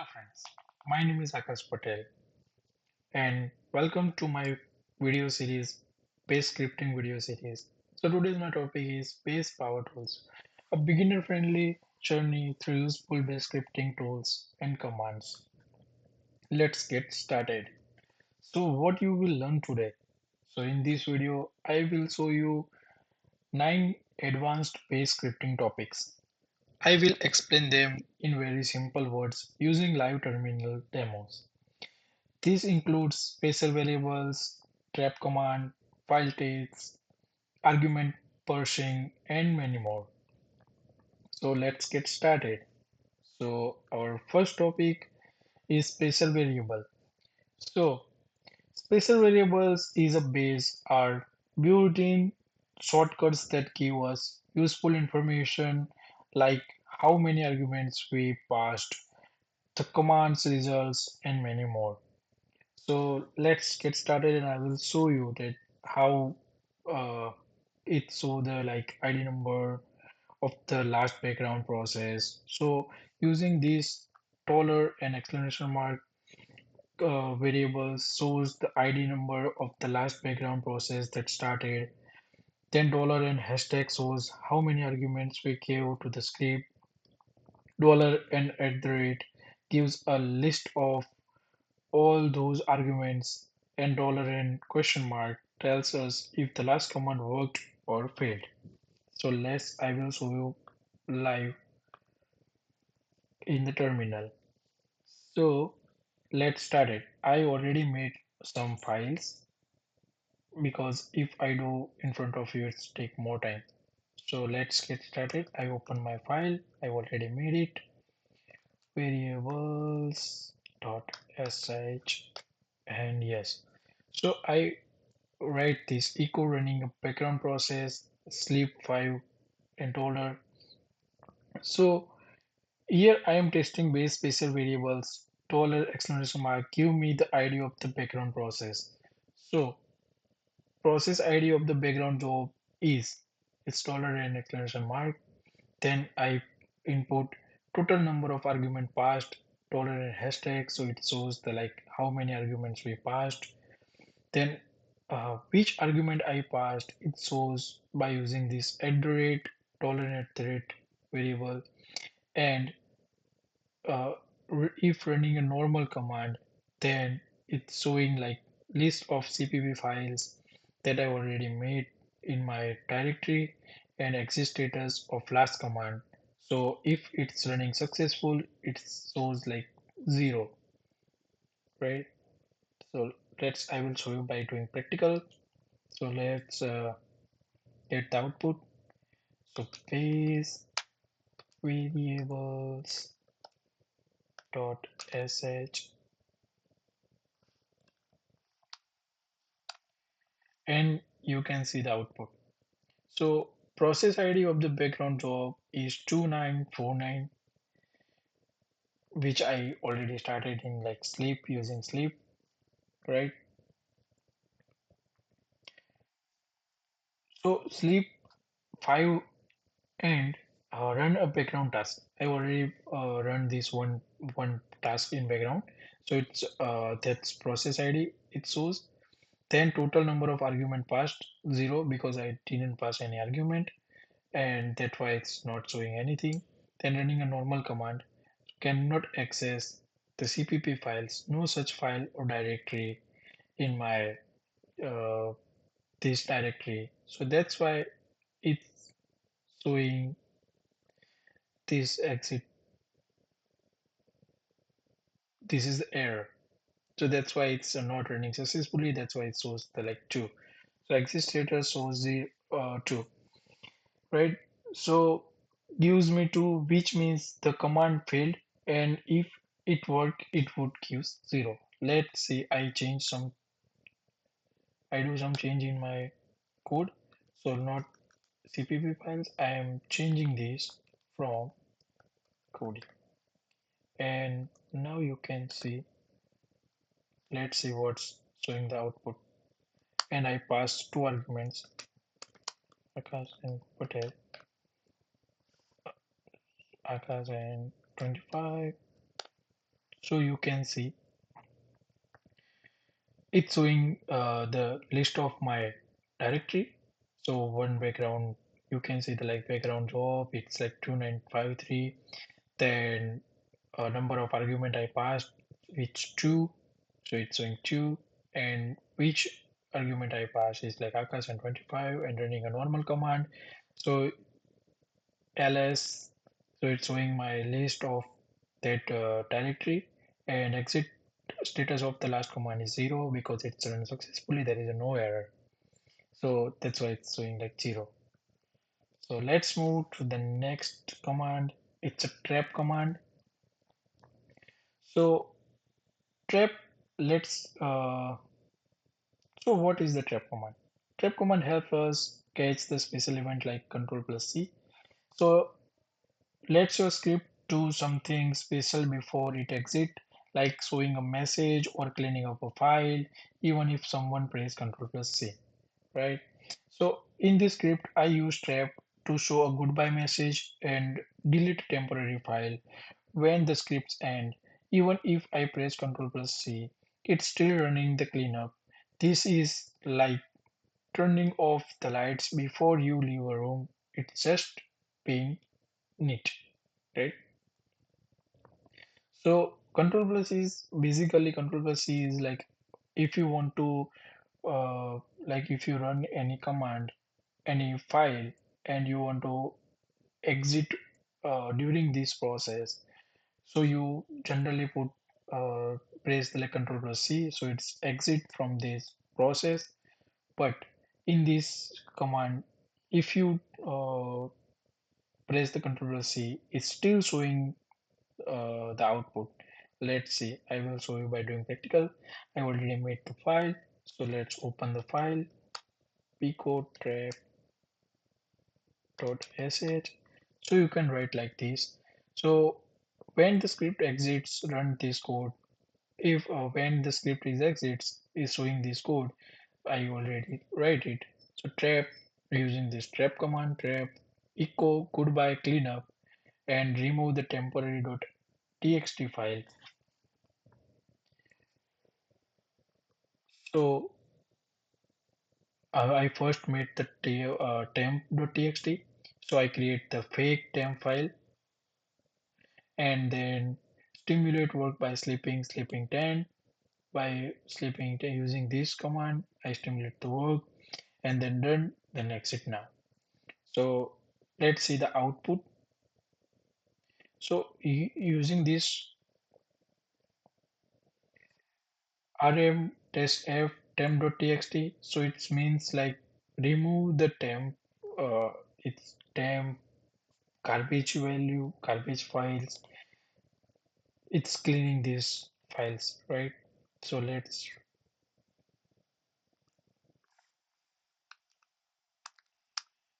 Hello friends, my name is Akash Patel and welcome to my video series, base scripting video series. So today's my topic is base power tools, a beginner friendly journey through useful base scripting tools and commands. Let's get started. So what you will learn today. So in this video, I will show you 9 advanced base scripting topics. I will explain them in very simple words using live terminal demos. This includes special variables, trap command, file takes, argument parsing, and many more. So let's get started. So our first topic is special variable. So special variables is a base are built-in shortcuts that give us useful information like how many arguments we passed, the command's results, and many more. So let's get started and I will show you that how uh, it show the like ID number of the last background process. So using this dollar and exclamation mark variables shows the ID number of the last background process that started. Then dollar and hashtag shows how many arguments we gave to the script. Dollar and at the rate gives a list of all those arguments, and dollar and question mark tells us if the last command worked or failed. So I will show you live in the terminal. So let's start it. I already made some files because if I do in front of you, it's take more time. So let's get started. I open my file. I already made it. Variables dot sh and yes. So I write this echo running a background process sleep 5 and dollar. So here I am testing base special variables dollar exclamation mark give me the ID of the background process. So process ID of the background job is it's dollar and exclamation mark. Then I input total number of argument passed dollar and hashtag, so it shows the like how many arguments we passed. Then which argument I passed, it shows by using this at the rate, dollar at the rate variable. And uh, if running a normal command, then it's showing like list of CPP files that I already made in my directory and exit status of last command. So if it's running successful, it shows like 0, right? So I will show you by doing practical. So let's get the output. So base variables dot sh and you can see the output. So process ID of the background job is 2949, which I already started in like sleep using sleep, right? So sleep 5 and run a background task. I already run this one task in background. So it's that's process ID it shows. Then total number of argument passed 0 because I didn't pass any argument and that's why it's not showing anything. Then running a normal command cannot access the CPP files. No such file or directory in my uh, this directory. So that's why it's showing this exit. This is the error. So that's why it's not running successfully. That's why it shows the like 2. So exit status shows the 2, right? So gives me 2, which means the command failed, and if it worked, it would give 0. Let's see, I do some change in my code. So not CPP files, I am changing this from coding. And now you can see, let's see what's showing the output. And I passed 2 arguments, Akash and Patel, Akash and 25, So you can see it's showing the list of my directory. So one background, you can see the like background job, it's like 2953. Then number of argument I passed, which two, so it's showing two, and which argument I passed is like Akash and 25 and running a normal command. So ls, so it's showing my list of that directory, and exit status of the last command is 0 because it's run successfully, there is a no error, so that's why it's showing like 0. So let's move to the next command. It's a trap command. So trap, let's so what is the trap command? Trap command helps us catch the special event like Ctrl+C. So let's your script do something special before it exit, like showing a message or cleaning up a file, even if someone press Ctrl+C, right? So in this script, I use trap to show a goodbye message and delete a temporary file when the scripts end. Even if I press Ctrl+C, it's still running the cleanup. This is like turning off the lights before you leave a room. It's just being neat, right? So Ctrl+C is basically Ctrl+C is like if you want to like if you run any command, any file, and you want to exit during this process, so you generally put press the like Ctrl+C, so it's exit from this process. But in this command, if you press the Ctrl+C, it's still showing the output. Let's see, I will show you by doing practical. I already made the file, so let's open the file, picotrap.sh. So you can write like this. So when the script exits, run this code. If when the script is exits is showing this code, I already write it. So trap, using this trap command, trap echo goodbye cleanup and remove the temporary .txt file. So I first made the temp.txt. So I create the fake temp file and then stimulate work by sleeping 10. By sleeping 10 using this command, I stimulate the work and then run, then exit now. So let's see the output. So using this rm test f temp.txt, so it means like remove the temp, it's temp garbage value, garbage files. It's cleaning these files, right? So let's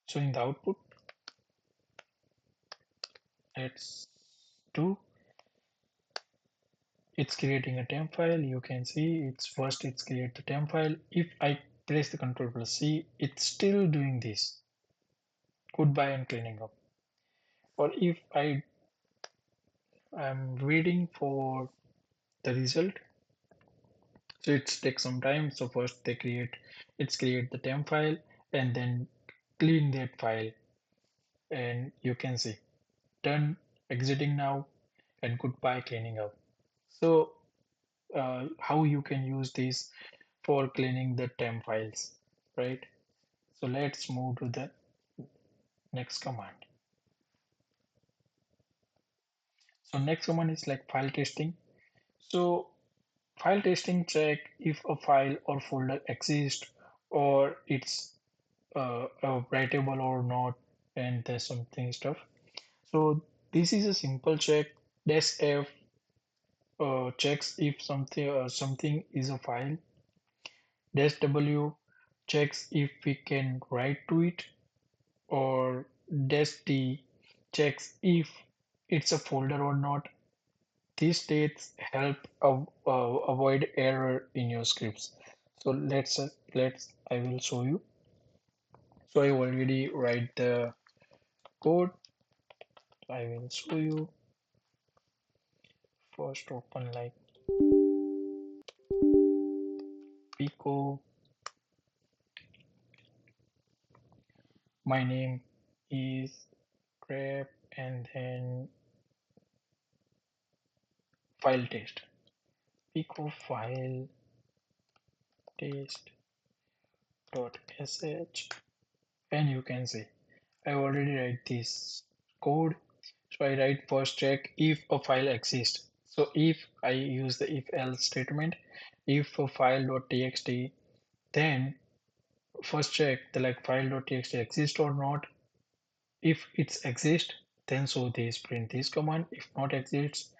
showing the output. Let's do, it's creating a temp file. You can see it's first it's create the temp file. If I press the Ctrl+C, it's still doing this goodbye and cleaning up. Or if I am waiting for the result, so it takes some time. So first they create, it's create the temp file and then clean that file, and you can see done, exiting now, and goodbye cleaning up. So how you can use this for cleaning the temp files, right? So let's move to the next command. So next command is like file testing. So file testing check if a file or folder exists or it's writable or not, and there's something stuff. So this is a simple check. Dash F checks if something is a file. Dash W checks if we can write to it, or dash T checks if it's a folder or not. These states help avoid error in your scripts. So let's I will show you. So I already write the code. I will show you first open like Pico. My name is grep and then file test. Pico file test.sh, and you can see I already write this code. So I write first check if a file exists. So if I use the if else statement, if a file.txt, then first check the like file.txt exists or not. If it's exist, then show this print this command. If not exists,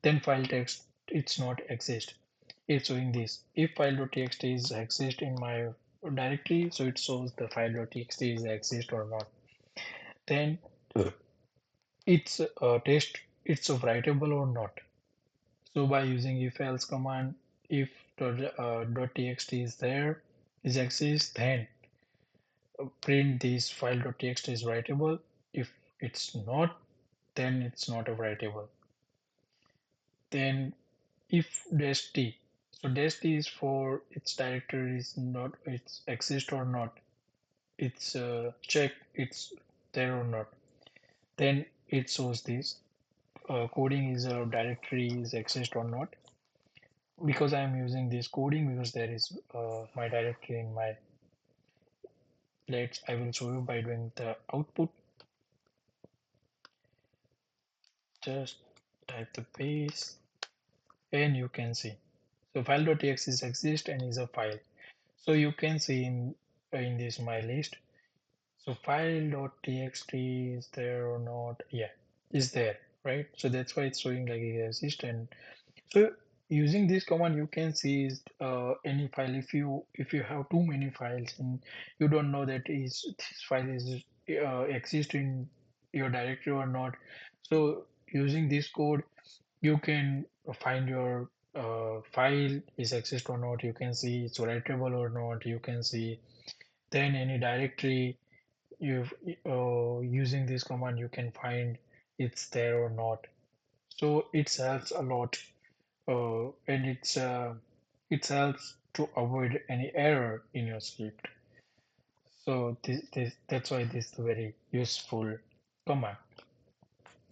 then file text it's not exist. It's showing this. If file.txt is exist in my directory, so it shows the file.txt is exist or not. Then it's a test it's a writable or not. So by using if else command, if .txt is there is exists, then print this file.txt is writable. If it's not, then it's not a writable. Then if dash t, so dash t is for its directory is not it's exist or not. It's check it's there or not. Then it shows this coding is a directory is exist or not. Because I am using this coding because there is my directory in my let's I will show you by doing the output. Just type the base and you can see so file.txt is exist and is a file. So you can see in this my list, so file.txt is there or not, yeah, is there, right? So that's why it's showing like it exists. And so using this command you can see is any file. If you have too many files and you don't know that is this file is exist in your directory or not, so using this code you can find your file is exist or not. You can see it's writable or not. You can see then any directory you using this command you can find it's there or not. So it helps a lot and it helps to avoid any error in your script. So that's why this is a very useful command.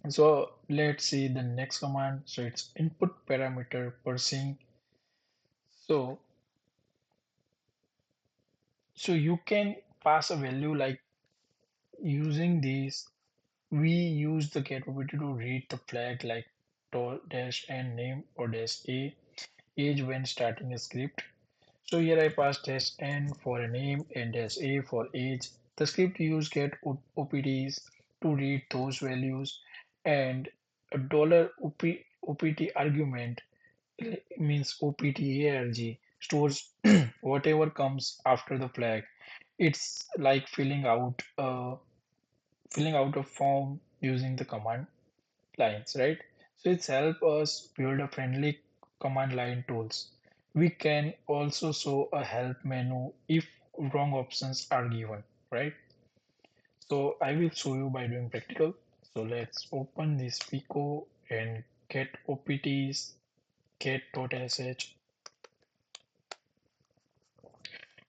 So let's see the next command. So it's input parameter parsing. So so you can pass a value like using this. We use the capability to read the flag like dash n name or dash a age when starting a script. So here I pass dash n for a name and dash a for age. The script use get opts to read those values, and a opt argument means optarg stores whatever comes after the flag. It's like filling out a form using the command lines, right? So it's help us build a friendly command line tools. We can also show a help menu if wrong options are given, right? So I will show you by doing practical. So let's open this Pico and get opts get.sh,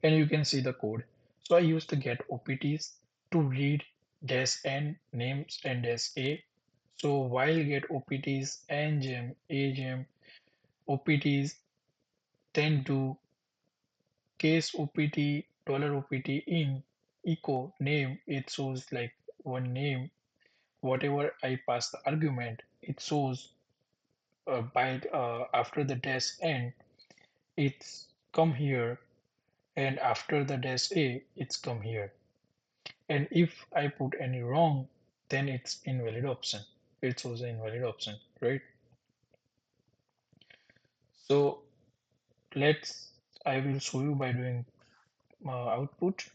and you can see the code. So I use the get opts to read dash n names and dash a. So while get opts and gem agem opts then do case opt $opt in echo name. It shows like one name. Whatever I pass the argument, it shows by after the dash n, it's come here, and after the dash a, it's come here. And if I put any wrong, then it's invalid option. It shows an invalid option, right? So let's I will show you by doing output.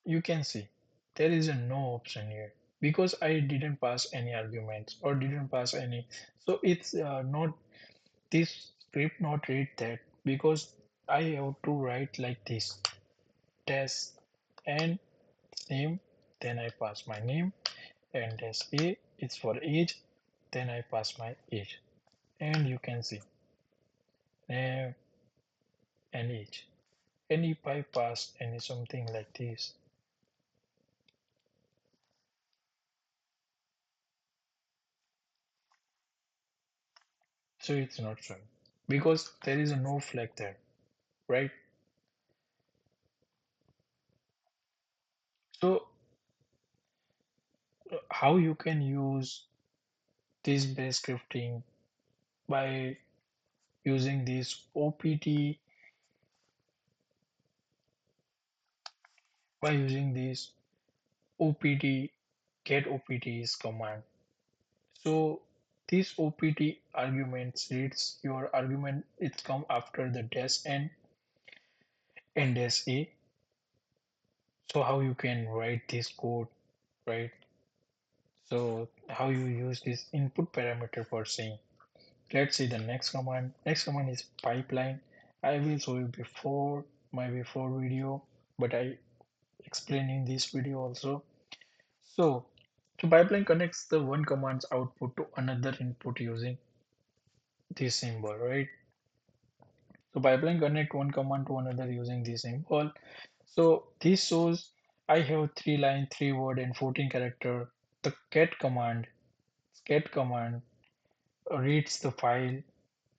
You can see there is a no option here because I didn't pass any arguments or didn't pass any. So it's not this script not read that because I have to write like this dash and name. then I pass my name, and as A is for age, then I pass my age, and you can see name and age. And if I pass any something like this, so it's not showing because there is no flag there, right? So how you can use this base scripting by using this OPT, by using this OPT get OPTs command. So this OPT arguments reads your argument, it's come after the dash n and dash a. So how you can write this code, right? So how you use this input parameter for saying. Let's see the next command. Next command is pipeline. I will show you before my before video, but I explain in this video also. So, so pipeline connects the one command's output to another input using this symbol, right? So pipeline connect one command to another using this symbol. So this shows I have 3 line, 3 word, and 14 character. The get command reads the file,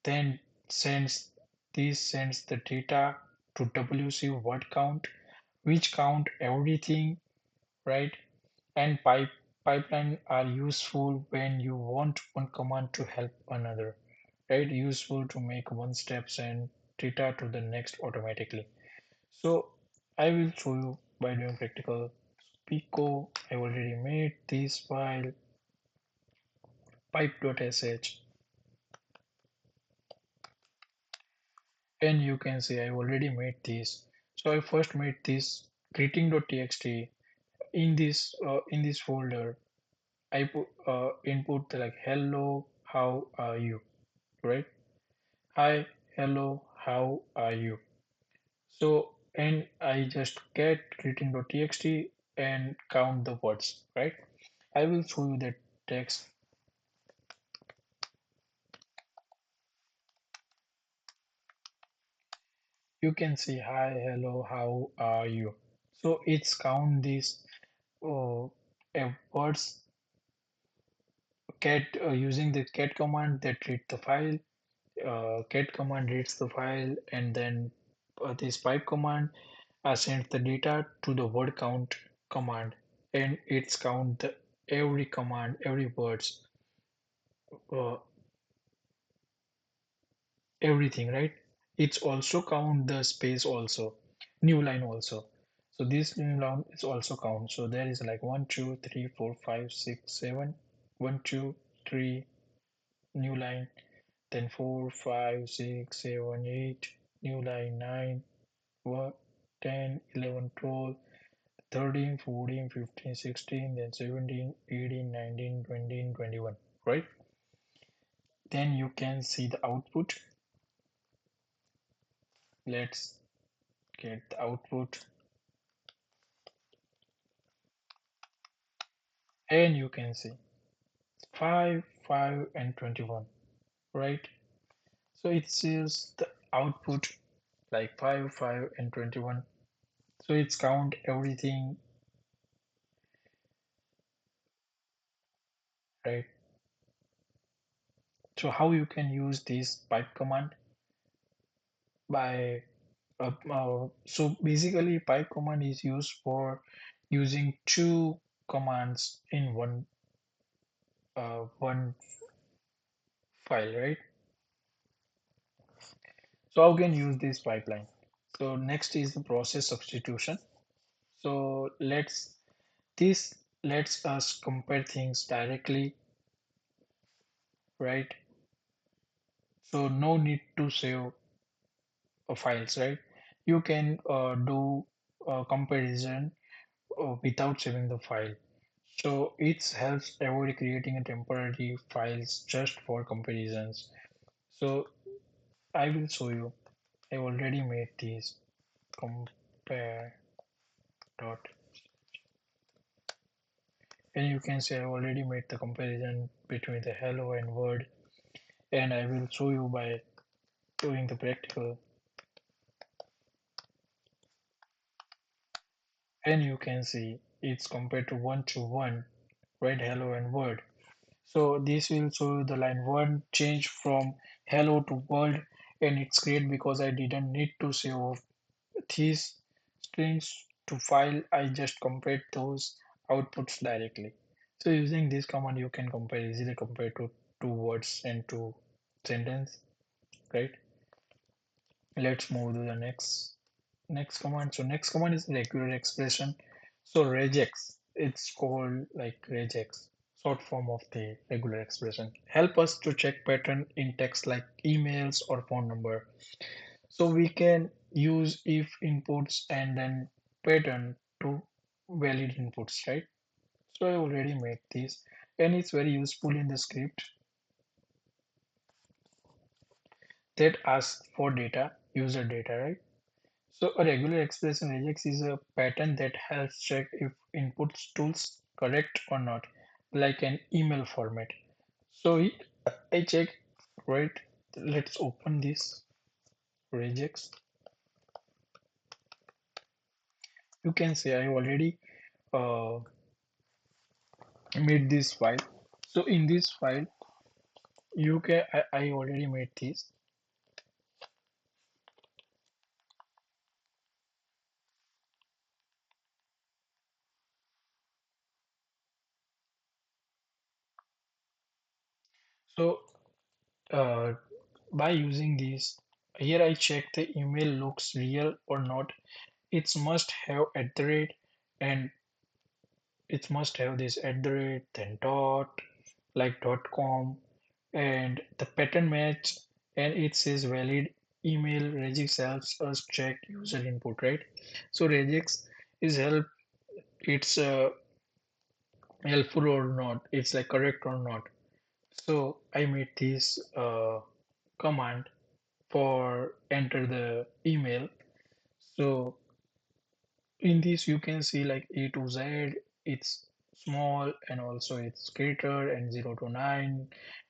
then sends the data to WC word count, which count everything, right? And pipeline are useful when you want one command to help another, right? Useful to make one step send data to the next automatically. So I will show you by doing practical. Pico, I already made this file pipe.sh, and you can see I already made this. So I first made this greeting.txt. In this folder I put input like hello, how are you, right? Hi, hello, how are you? So and I just get greeting.txt and count the words, right? I will show you the text. You can see hi, hello, how are you? So it's count these uh, words cat using the cat command that read the file. Cat command reads the file, and then this pipe command sends the data to the word count command, and it's count the every command, every words, uh, everything, right? It's also count the space also, new line also. So this new line is also count. So there is like 1 2 3 4 5 6 7, 1 2 3 new line, then 4 5 6 7 8 new line, 9 what 10 11 12 13 14 15 16, then 17 18 19 20 21, right? Then you can see the output. Let's get the output, and you can see 5 5 and 21, right? So it says the output like 5 5 and 21. So it's count everything, right? So how you can use this pipe command by so basically pipe command is used for using two commands in one file, right? So how can use this pipeline? So next is the process substitution. So this lets us compare things directly, right? So no need to save files, right? You can do comparison without saving the file. So it helps avoid creating a temporary files just for comparisons. So I will show you. I already made these compare dot. And you can see I already made the comparison between the hello and word, and I will show you by doing the practical. And you can see it's compared to 1 to 1, right? Hello and word. So this will show you the line 1 change from hello to world, and it's great because I didn't need to save these strings to file. I just compared those outputs directly. So using this command you can compare easily compare to two words and two sentence, right? Let's move to the next command. So next command is regular expression. So regex, it's called like regex, short form of the regular expression. Help us to check pattern in text like emails or phone number. So we can use if inputs and then pattern to valid inputs, right? So I already made this, and it's very useful in the script that asks for data, user data, right? So a regular expression regex is a pattern that helps check if inputs tools correct or not, like an email format. So I check, right? Let's open this regex. You can see I already uh, made this file. So in this file, I already made this. So uh, by using this, here I check the email looks real or not. It must have at the rate, and it must have this at the rate, then dot, like .com, and the pattern match, and it says valid email. Regex helps us check user input, right? So regex is it's helpful or not, it's like correct or not. So I made this command for enter the email. So in this you can see like A to Z, it's small and also it's greater, and 0 to 9,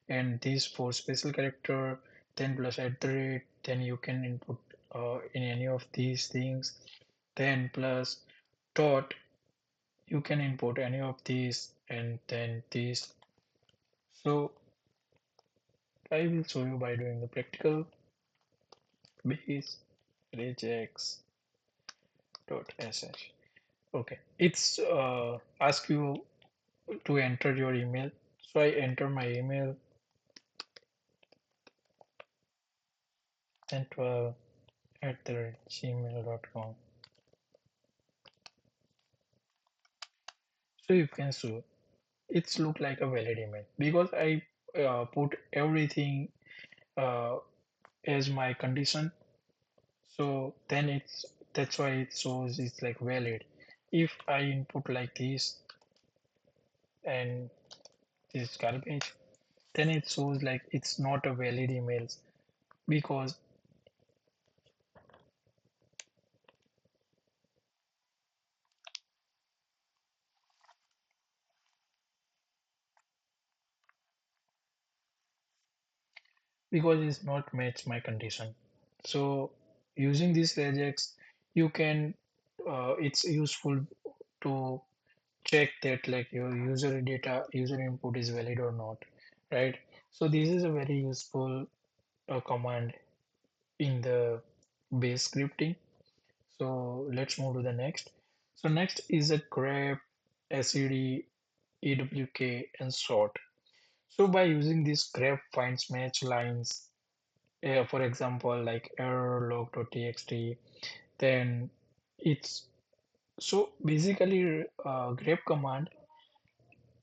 and this for special character, then plus at the rate, then you can input in any of these things, then plus dot, you can input any of these, and then this. So I will show you by doing the practical base regex dot sh. Okay, it's ask you to enter your email. So I enter my email and 12 at the gmail.com. So you can see it's look like a valid email because I put everything uh, as my condition. So then that's why it shows it's like valid. If I input like this and this garbage, then it shows like it's not a valid emails because it's not match my condition. So using this regex, you can it's useful to check that like your user data, user input is valid or not, right? So this is a very useful command in the base scripting. So let's move to the next. So next is a grep, sed, awk, and sort. So by using this grep finds match lines, for example, like error log.txt, then it's so basically grep command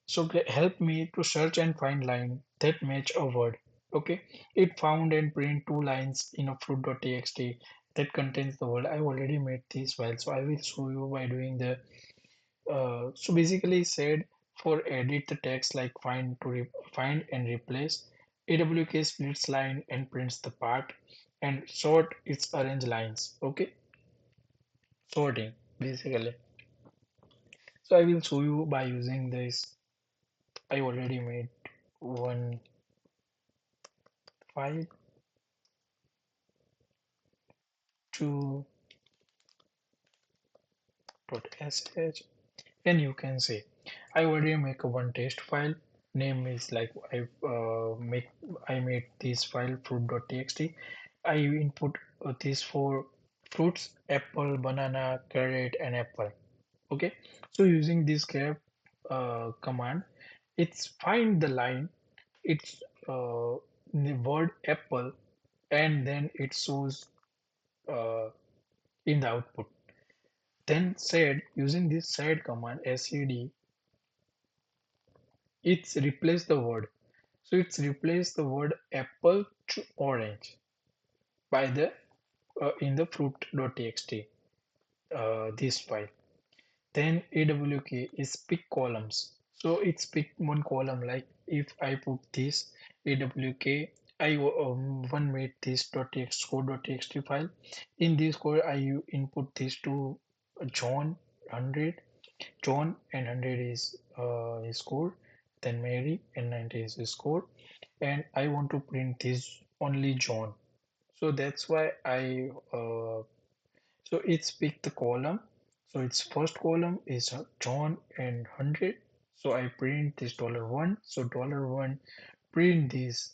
so help me to search and find line that match a word. Okay, it found and print two lines in a fruit.txt that contains the word. I already made this file, so I will show you by doing the so basically said for edit the text like find and replace. AWK splits line and prints the part, and sort its arrange lines. Okay, sorting basically. So I will show you by using this. I already made one file to .sh, and you can see I already make a one test file. Name is like I made this file fruit.txt. I input these four fruits: apple, banana, carrot, and apple. Okay, so using this grep command, it's find the line. It's the word apple, and then it shows uh, in the output. Then sed, using this sed command sed, it's replace the word. So it's replace the word apple to orange by the in the fruit.txt this file. Then awk is pick columns. So it's pick one column. Like if I put this awk, one made this .txt code.txt file. In this code, input this to John 100. John and 100 is his code. Then Mary and 90 is his code. And I want to print this only John. So that's why so it's pick the column. So its first column is John and 100. So I print this $1. So $1 print this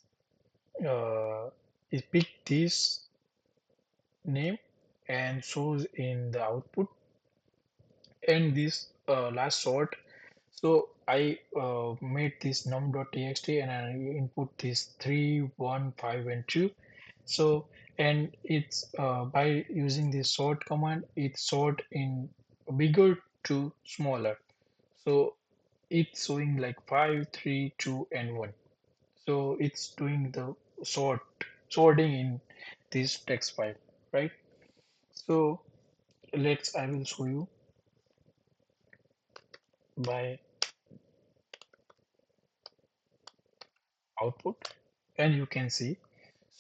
is pick this name and shows in the output, and this last sort. So I made this num.txt and I input this 3, 1, 5, and 2. So and it's by using this sort command, it sort in bigger to smaller. So it's showing like 5, 3, 2, and 1. So it's doing the sorting in this text file, right? So I will show you by output, and you can see.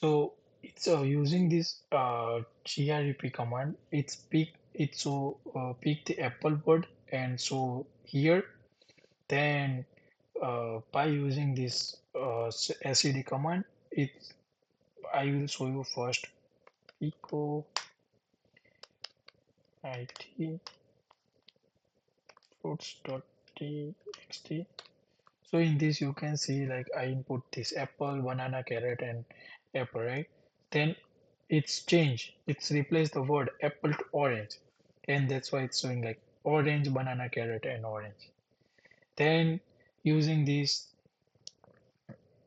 So it's using this grep command. Pick the apple word, and so here. Then by using this sed command, it's I will show you first echo it fruits.txt. So in this you can see like I input this apple, banana, carrot, and apple, right? Then it's changed. It's replaced the word apple to orange, and that's why it's showing like orange, banana, carrot, and orange. Then using this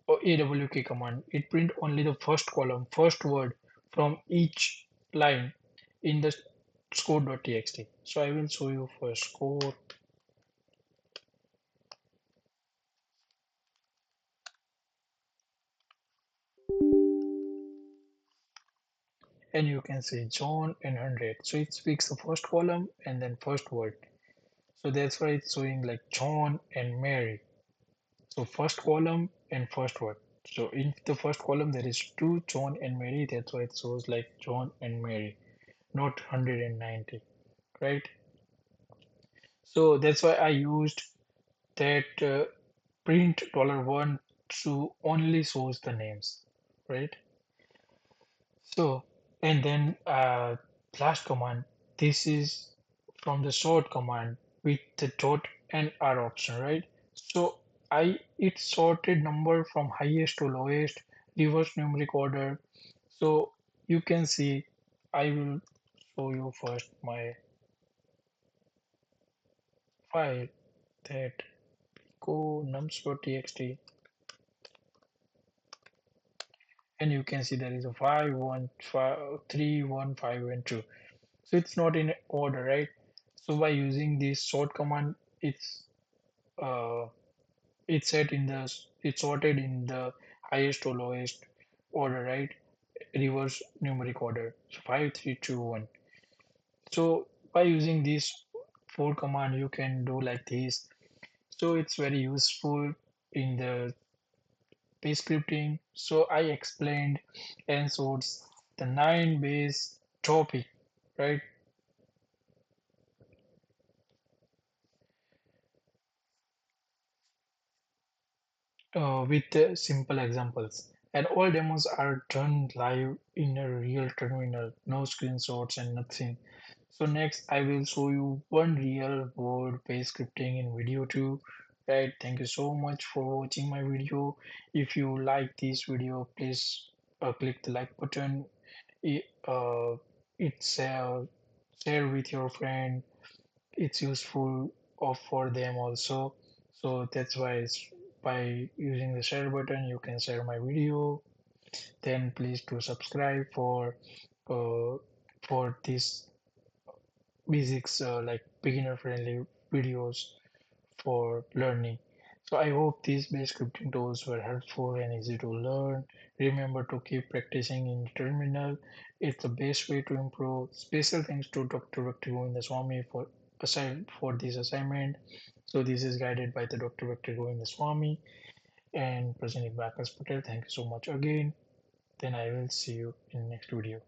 awk command, it print only the first column, first word from each line in the score.txt. So I will show you first score, and you can see John and 100. So it speaks the first column and then first word. So that's why it's showing like John and Mary. So first column and first word. So in the first column there is two John and Mary. That's why it shows like John and Mary, not 190, right? So that's why I used that print $1 to only shows the names, right? So and then last command. This is from the sort command with the dot and R option, right? So it sorted number from highest to lowest, reverse numeric order. So you can see I will show you first my file that go nums.txt, and you can see there is a 5, 1, 5, 3, 1, 5, and 2. So it's not in order, right? So by using this sort command, uh, it's set in the it's sorted in the highest to lowest order, right? Reverse numeric order. So 5, 3, 2, 1. So by using this four command, you can do like this. So it's very useful in the base scripting. So I explained and sorts the 9 base topic, right? with simple examples. And all demos are done live in a real terminal, no screenshots and nothing. So next I will show you one real world page scripting in video too. Right, thank you so much for watching my video. If you like this video, please click the like button. It, uh, it's share with your friend. It's useful for them also. So that's why by using the share button you can share my video. Then please do subscribe uh, for this basics, like beginner friendly videos for learning. So I hope these base scripting tools were helpful and easy to learn. Remember to keep practicing in terminal. It's the best way to improve. Special thanks to Dr. Swami for for this assignment. So this is guided by the Dr. Swami and presented by Akash Patel. Thank you so much again. Then I will see you in next video.